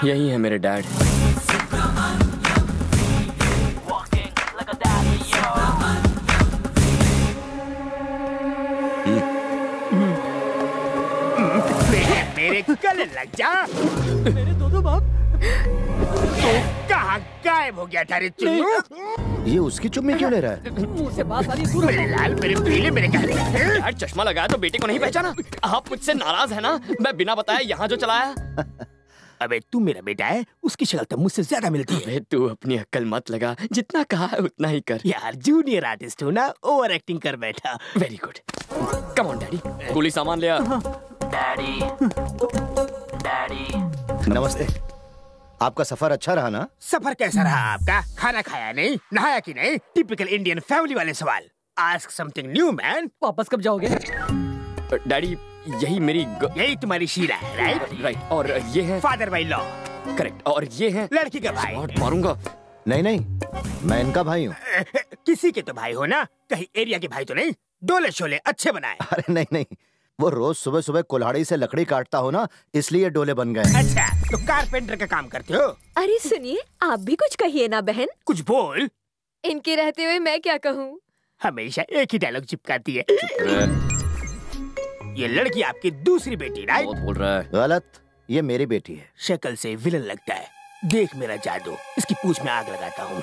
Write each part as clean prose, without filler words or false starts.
यही है मेरे डैड। मेरे गले लग जा। मेरे दो बाप। तो कहाँ गायब हो गया था रे चुन्नू? ये उसकी चुम्मी क्यों ले रहा है? मुंह से बात वाली दूर। मेरे लाल, मेरे पीले, मेरे काले। डैड चश्मा लगाया तो बेटे को नहीं पहचाना? आप मुझसे नाराज है ना? मैं बिना बताए यहाँ जो चलाया। अबे तू मेरा बेटा है, उसकी शक्ल तो मुझसे ज्यादा मिलती है। अबे तू अपनी अक्ल मत लगा, जितना कहा है उतना ही कर। यार जूनियर आर्टिस्ट हूँ ना, ओवर एक्टिंग कर बैठा। Very good. Come on daddy, गोली सामान ले आ। Daddy, daddy. नमस्ते। आपका सफर अच्छा रहा ना? सफर कैसा रहा आपका? खाना खाया नहीं, नहाया कि नहीं? टिपिकल इंडियन फैमिली वाले सवाल। Ask something new man. वापस कब जाओगे? डैडी यही मेरी यही तुम्हारी शीला है, राइट? राइट। और ये है फादर बाई लॉ। करेक्ट। और ये है लड़की का भाई। मारूंगा। नहीं नहीं, मैं इनका भाई हूँ। किसी के तो भाई हो ना, कहीं एरिया के भाई तो नहीं? डोले शोले अच्छे बनाए। अरे नहीं नहीं, वो रोज सुबह सुबह कुल्हाड़ी से लकड़ी काटता हो ना, इसलिए डोले बन गए। अच्छा, तो कारपेंटर का काम करते हो? अरे सुनिए, आप भी कुछ कहिए ना बहन। कुछ बोल। इनके रहते हुए मैं क्या कहूँ? हमेशा एक ही डायलॉग चिपकाती है। ये लड़की आपकी दूसरी बेटी, राइट? बहुत बोल रहा है। गलत, ये मेरी बेटी है। शक्ल से विलन लगता है। देख मेरा जादू, इसकी पूंछ में आग लगाता हूँ।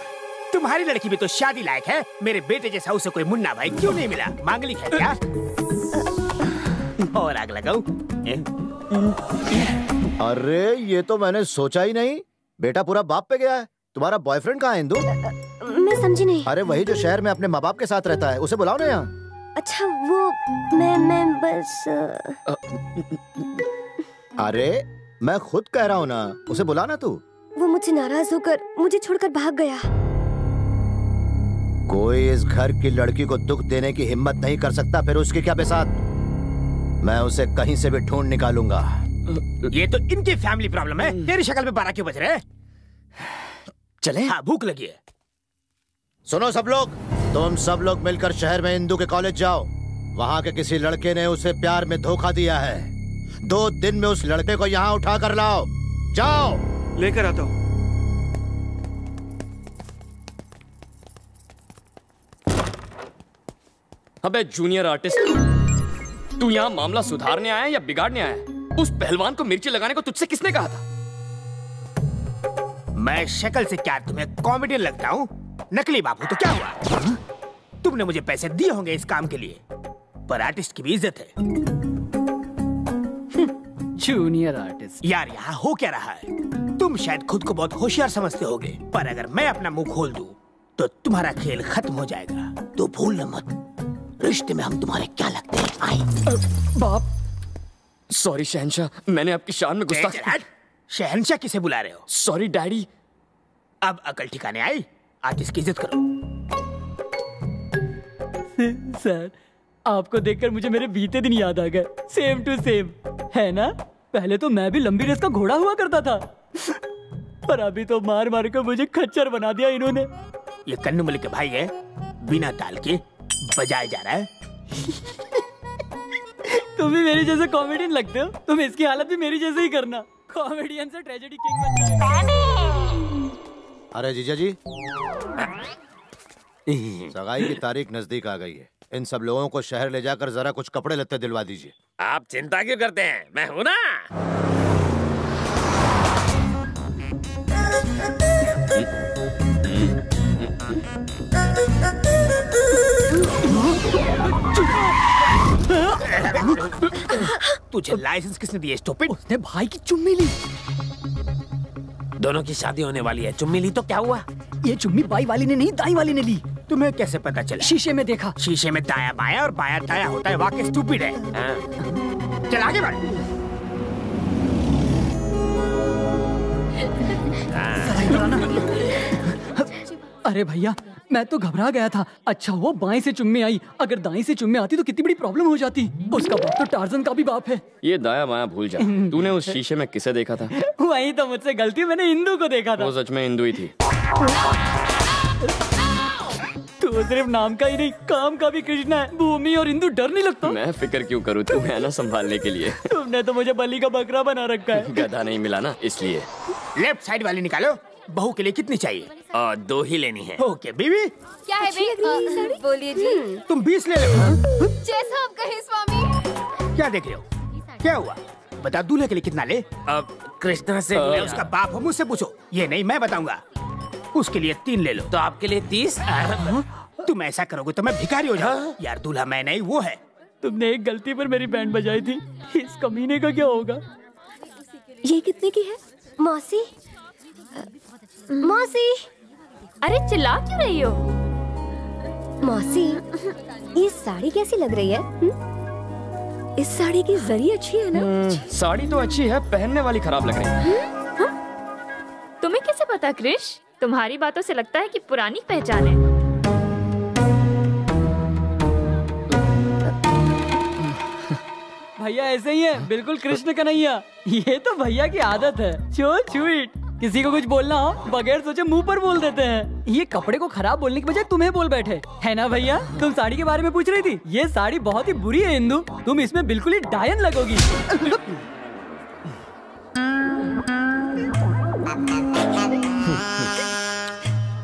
तुम्हारी लड़की भी तो शादी लायक है। मेरे बेटे जैसा उसे कोई मुन्ना भाई क्यों नहीं मिला? मांगलिक है क्या? और आग लगाऊं? अरे ये तो मैंने सोचा ही नहीं। बेटा पूरा बाप पे गया है। तुम्हारा बॉयफ्रेंड कहाँ है इंदु? मैं समझी नहीं। अरे वही जो शहर में अपने माँ बाप के साथ रहता है, उसे बुलाओ ना यहाँ। अच्छा वो मैं बस अरे मैं खुद कह रहा हूँ ना, उसे बुला ना तू। वो मुझसे नाराज होकर मुझे छोड़कर भाग गया। कोई इस घर की लड़की को दुख देने की हिम्मत नहीं कर सकता, फिर उसकी क्या बेसात। मैं उसे कहीं से भी ढूंढ निकालूंगा। ये तो इनकी फैमिली प्रॉब्लम है। तेरी शक्ल में 12 क्यों बज रहे? चले? हाँ, भूख लगी है। सुनो सब लोग, तुम सब लोग मिलकर शहर में इंदु के कॉलेज जाओ। वहाँ के किसी लड़के ने उसे प्यार में धोखा दिया है। 2 दिन में उस लड़के को यहाँ उठा कर लाओ। जाओ। लेकर आता हूँ। अबे जूनियर आर्टिस्ट, तू यहाँ मामला सुधारने आया या बिगाड़ने आया? उस पहलवान को मिर्ची लगाने को तुझसे किसने कहा था? मैं शक्ल से क्या तुम्हें कॉमेडियन लगता हूँ? नकली बाबू तो क्या हुआ? तुमने मुझे पैसे दिए होंगे इस काम के लिए, पर आर्टिस्ट की भी इज्जत है। Junior artist. यार यहाँ हो क्या रहा है? तुम शायद खुद को बहुत होशियार समझते होगे, पर अगर मैं अपना मुंह खोल दूं तो तुम्हारा खेल खत्म हो जाएगा। तो भूलना मत, रिश्ते में हम तुम्हारे क्या लगते हैं? आई बाप। सॉरी शहंशाह, मैंने आपकी शान में गुस्सा। शहंशाह किसे बुला रहे हो? Sorry daddy. अब अकल ठिकाने आई? आर्टिस्ट की इज्जत करो। सर, आपको देखकर मुझे मेरे बीते दिन याद आ गए। सेम टू सेम, है ना? पहले तो मैं भी लंबी रेस का घोड़ा हुआ करता था, पर अभी तो मार मार कर मुझे खच्चर बना दिया इन्होंने। ये कन्नू मलिक के भाई है, बिना ताल के बजाया जा रहा है। तुम भी मेरी जैसे कॉमेडियन लगते हो। तुम इसकी हालत भी मेरी जैसे ही करना। कॉमेडियन से ट्रेजेडी किंग बन जाएगा। अरे जीजा जी, सगाई की तारीख नजदीक आ गई है। इन सब लोगों को शहर ले जाकर जरा कुछ कपड़े लत्ते दिलवा दीजिए। आप चिंता क्यों करते हैं? मैं हूं ना। तुझे लाइसेंस किसने दिया स्टूपिड? उसने भाई की चुम्मी ली। दोनों की शादी होने वाली है, चुम्मी ली तो क्या हुआ? ये चुम्मी बाई वाली ने नहीं, दाई वाली ने ली। तुम्हें कैसे पता चला? शीशे में देखा। शीशे में दाया बाया और बाया दाया होता है। वाकई स्टूपिड है। चल आगे बढ़। अरे भैया, मैं तो घबरा गया था। अच्छा वो बाएं से चुम्मी आई, अगर दाएं से चुम्मी आती तो कितनी बड़ी प्रॉब्लम हो जाती। उसका बाप तो टार्जन का भी बाप है। ये दाया माया भूल जा। तूने उस शीशे में किसे देखा था? वही तो मुझसे गलती, मैंने इंदु को देखा था। वो सच में इंदु ही थी। तो सिर्फ नाम का ही नहीं, काम का भी कृष्णा है। भूमि और इंदु डर नहीं लगता? मैं फिक्र क्यों करूँ, तू है ना संभालने के लिए। तुमने तो मुझे बलि का बकरा बना रखा है। गधा नहीं मिला ना, इसलिए। लेफ्ट साइड वाली निकालो। बहू के लिए कितनी चाहिए? 2 ही लेनी है। ओके बीवी। क्या है भाई? बोलिए जी। तुम 20 ले लो। जैसा आप कहें स्वामी। क्या देख रहे हो? क्या हुआ? बता, दूल्हे के लिए कितना ले? कृष्णा से मैं उसका बाप हूँ, मुझसे पूछो। ये नहीं, मैं बताऊंगा। उसके लिए 3 ले लो। तो आपके लिए 30? तुम ऐसा करोगे तो मैं भिखारी हो जाऊँ। यार दूल्हा मैं नहीं, वो है। तुमने एक गलती पर मेरी बैंड बजाई थी, इस कमीने का क्या होगा? ये कितने की है? मौसी, मौसी। अरे चिल्ला क्यों रही हो? मौसी, ये साड़ी कैसी लग रही है? इस साड़ी की जरी अच्छी है ना? साड़ी तो अच्छी है, पहनने वाली खराब लग रही है। तुम्हें कैसे पता क्रिश? तुम्हारी बातों से लगता है कि पुरानी पहचान है। भैया ऐसे ही है, बिल्कुल कृष्ण कन्हैया। ये तो भैया की आदत है। So sweet. किसी को कुछ बोलना हो बगैर सोचे मुंह पर बोल देते हैं। ये कपड़े को खराब बोलने की बजाय तुम्हें बोल बैठे, है ना भैया? तुम साड़ी के बारे में पूछ रही थी। ये साड़ी बहुत ही बुरी है इंदु, तुम इसमें बिल्कुल ही डायन लगोगी।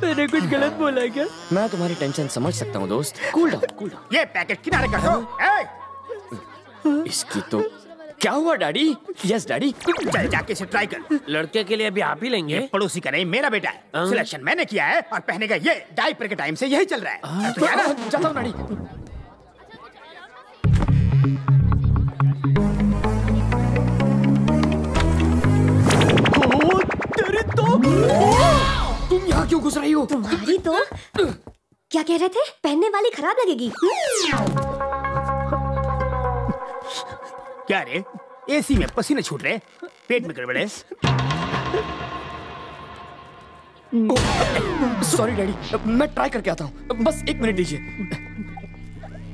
मैंने कुछ गलत बोला क्या? मैं तुम्हारी टेंशन समझ सकता हूँ दोस्त। Cool down, cool down. ये पैकेट किनारे कर दो। इसकी तो क्या हुआ डैडी? Yes daddy. चल जाके इसे ट्राई कर। लड़के के लिए अभी आप ही लेंगे? पड़ोसी का नहीं, मेरा बेटा है। सिलेक्शन मैंने किया है और पहनेगा ये। डायपर के टाइम से यही चल रहा है। तो यार जाता हूँ डैडी। तेरी तो तुम यहाँ क्यों घुस रही हो? तुम्हारी तो क्या कह रहे थे? पहनने वाली खराब लगेगी। क्या रे, एसी में पसीने छूट रहे, पेट में गड़बड़ है? सॉरी डैडी, मैं ट्राई करके आता हूँ। बस 1 मिनट दीजिए।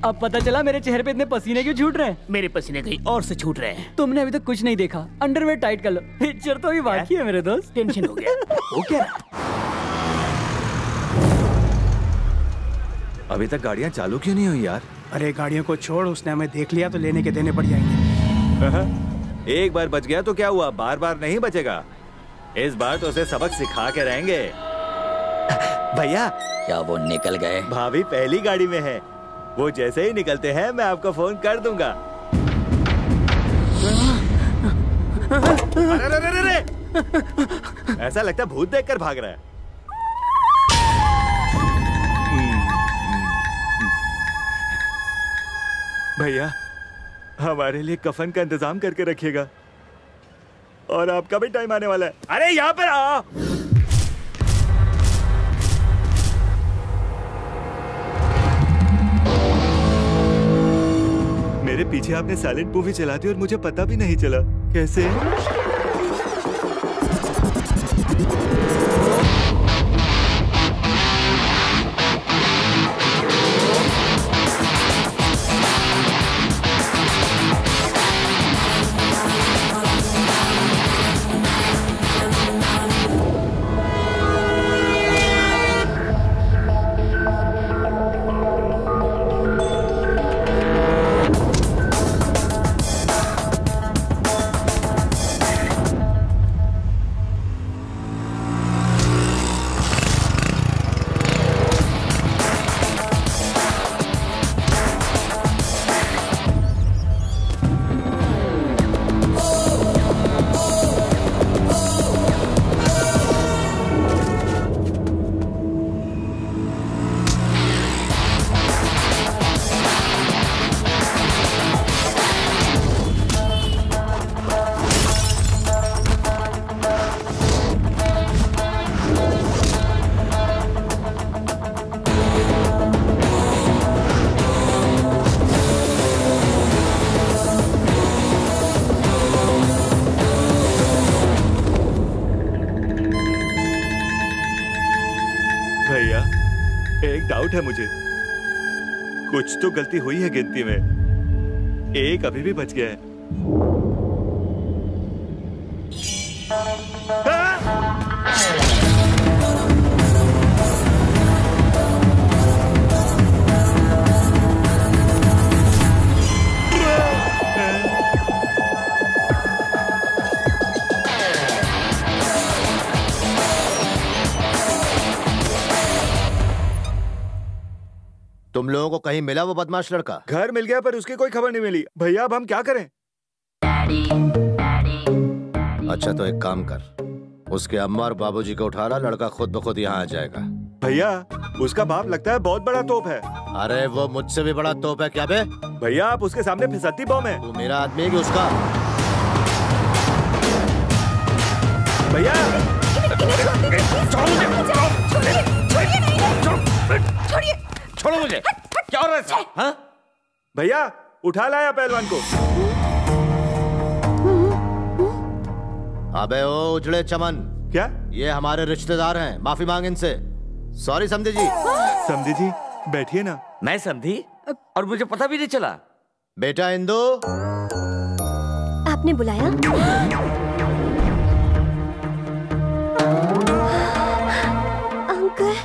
अब पता चला मेरे चेहरे पे इतने पसीने क्यों छूट रहे हैं। मेरे पसीने कहीं और से छूट रहे हैं। तुमने अभी तक कुछ नहीं देखा। अंडरवेयर टाइट कर लो। पिक्चर तो अभी बाकी है मेरे दोस्त। टेंशन हो गया। वो क्या? अभी तक गाड़ियाँ चालू क्यों नहीं हुई यार? अरे गाड़ियों को छोड़, उसने हमें देख लिया तो लेने के देने पड़ जाएंगे। एक बार बच गया तो क्या हुआ, बार बार नहीं बचेगा। इस बार तो उसे सबक सिखा के रहेंगे। भैया, क्या वो निकल गए? भाभी पहली गाड़ी में है। वो जैसे ही निकलते हैं मैं आपको फोन कर दूंगा। अरे, ऐसा लगता है भूत देखकर भाग रहा है। भैया, हमारे लिए कफन का इंतजाम करके रखिएगा। और आपका भी टाइम आने वाला है। अरे यहाँ पर आ। मेरे पीछे आपने साइलेंट मूवी चला दी और मुझे पता भी नहीं चला। कैसे? एक डाउट है मुझे, कुछ तो गलती हुई है गिनती में। एक अभी भी बच गया है। तुम लोगों को कहीं मिला वो बदमाश लड़का? घर मिल गया पर उसकी कोई खबर नहीं मिली। भैया अब हम क्या करें? अच्छा तो एक काम कर, उसके अम्मा और बाबूजी को उठा ला, लड़का खुद ब खुद यहाँ आ जाएगा। भैया उसका बाप लगता है बहुत बड़ा तोप है। अरे वो मुझसे भी बड़ा तोप है क्या बे? भैया आप उसके सामने फिसलती बम है। तू मेरा आदमी है कि उसका? भैया छोड़ो मुझे। क्या हो रहा है? हाँ? भैया उठा लाया पहलवान को। अबे ओ उजड़े चमन, क्या? ये हमारे रिश्तेदार हैं, माफी मांग इनसे। सॉरी समधी जी। समधी जी बैठिए ना। मैं समधी और मुझे पता भी नहीं चला। बेटा इंदु, आपने बुलाया? अंकल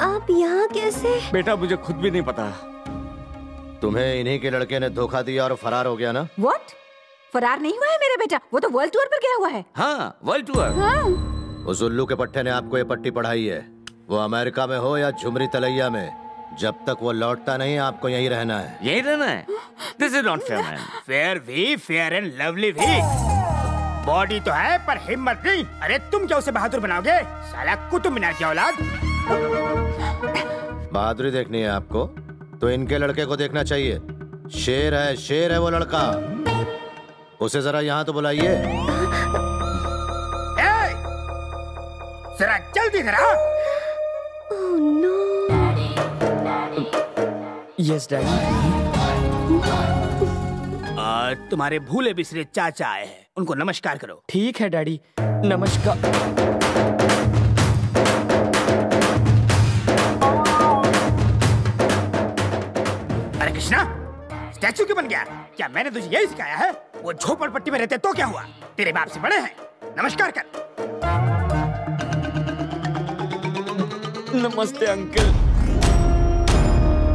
आप यहाँ कैसे? बेटा मुझे खुद भी नहीं पता। तुम्हें इन्हीं के लड़के ने धोखा दिया और फरार हो गया ना? What? फरार नहीं हुआ है मेरा बेटा, वो तो वर्ल्ड टूर पर गया हुआ है। हाँ वर्ल्ड टूर। हाँ। उस उल्लू के पट्टे ने आपको ये पट्टी पढ़ाई है। वो अमेरिका में हो या झुमरी तलैया में, जब तक वो लौटता नहीं आपको यहीं रहना है। यहीं रहना है? This is not fair man. Fair भी, फेयर एंड लवली भी। बॉडी तो है पर हिम्मत नहीं। अरे तुम क्या उसे बहादुर बनाओगे? साला कुतुब मीनार की औलाद। बहादुरी देखनी है आपको तो इनके लड़के को देखना चाहिए। शेर है वो लड़का। उसे जरा यहाँ तो बुलाइए। जरा जल्दी जरा। Oh no. Yes daddy. तुम्हारे भूले बिसरे चाचा आए हैं, उनको नमस्कार करो। ठीक है डैडी, नमस्कार। अरे कृष्णा, स्टैचू क्यों बन गया? क्या मैंने तुझे यही सिखाया है? वो झोपड़पट्टी में रहते तो क्या हुआ? तेरे बाप से बड़े हैं, नमस्कार कर। नमस्ते अंकल।